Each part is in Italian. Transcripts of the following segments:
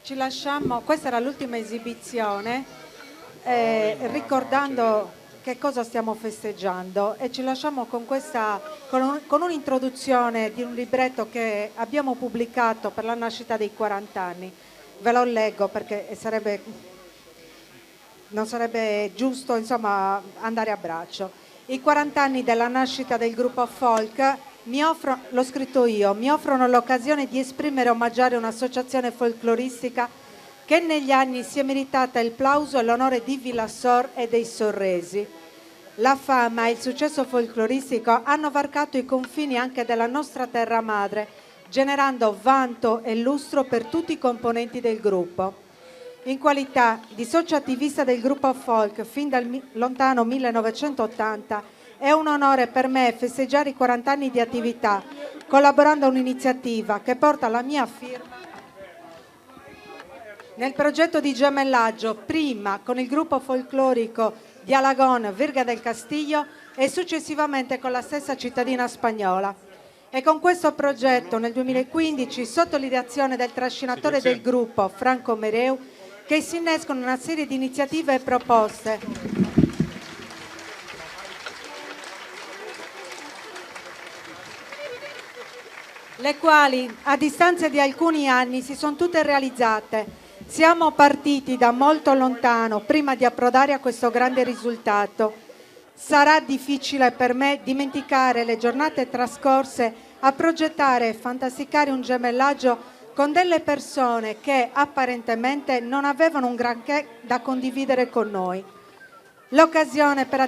ci lasciamo, questa era l'ultima esibizione, ricordando che cosa stiamo festeggiando, e ci lasciamo con questa, con un'introduzione di un libretto che abbiamo pubblicato per la nascita dei 40 anni. Ve lo leggo perché non sarebbe giusto, insomma, andare a braccio. I 40 anni della nascita del gruppo folk l'ho scritto io, mi offrono l'occasione di esprimere e omaggiare un'associazione folcloristica che negli anni si è meritata il plauso e l'onore di Villassor e dei Sorresi. La fama e il successo folcloristico hanno varcato i confini anche della nostra terra madre, generando vanto e lustro per tutti i componenti del gruppo. In qualità di socio attivista del gruppo folk fin dal lontano 1980, è un onore per me festeggiare i 40 anni di attività, collaborando a un'iniziativa che porta la mia firma nel progetto di gemellaggio, prima con il gruppo folclorico di Alagon, Virga del Castillo, e successivamente con la stessa cittadina spagnola. E con questo progetto nel 2015, sotto l'ideazione del trascinatore del gruppo, Franco Mereu, che si innescono una serie di iniziative e proposte le quali a distanza di alcuni anni si sono tutte realizzate. Siamo partiti da molto lontano prima di approdare a questo grande risultato. Sarà difficile per me dimenticare le giornate trascorse a progettare e fantasticare un gemellaggio con delle persone che apparentemente non avevano un granché da condividere con noi. L'occasione per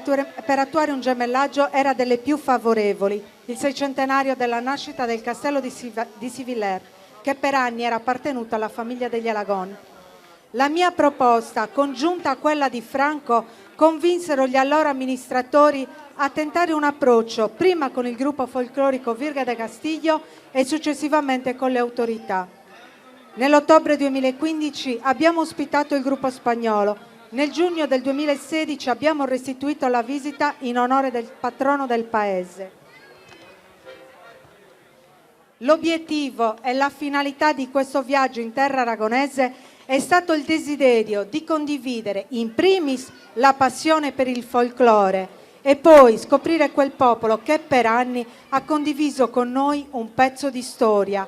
attuare un gemellaggio era delle più favorevoli, il 600° della nascita del castello di Sivillers, che per anni era appartenuto alla famiglia degli Alagon. La mia proposta, congiunta a quella di Franco, convinsero gli allora amministratori a tentare un approccio prima con il gruppo folclorico Virga del Castillo e successivamente con le autorità. Nell'ottobre 2015 abbiamo ospitato il gruppo spagnolo. Nel giugno del 2016 abbiamo restituito la visita in onore del patrono del paese. L'obiettivo e la finalità di questo viaggio in terra aragonese è stato il desiderio di condividere in primis la passione per il folklore e poi scoprire quel popolo che per anni ha condiviso con noi un pezzo di storia,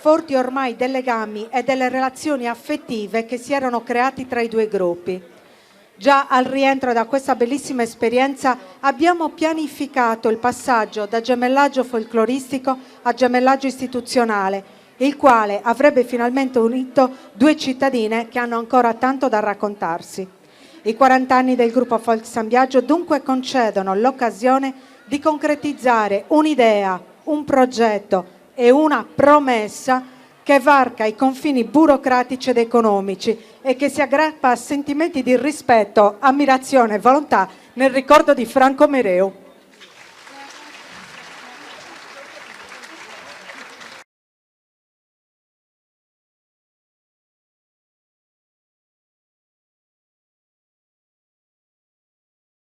forti ormai dei legami e delle relazioni affettive che si erano creati tra i due gruppi. Già al rientro da questa bellissima esperienza abbiamo pianificato il passaggio da gemellaggio folcloristico a gemellaggio istituzionale, il quale avrebbe finalmente unito due cittadine che hanno ancora tanto da raccontarsi. I 40 anni del gruppo Folk San Biagio dunque concedono l'occasione di concretizzare un'idea, un progetto e una promessa che varca i confini burocratici ed economici e che si aggrappa a sentimenti di rispetto, ammirazione e volontà nel ricordo di Franco Mereu.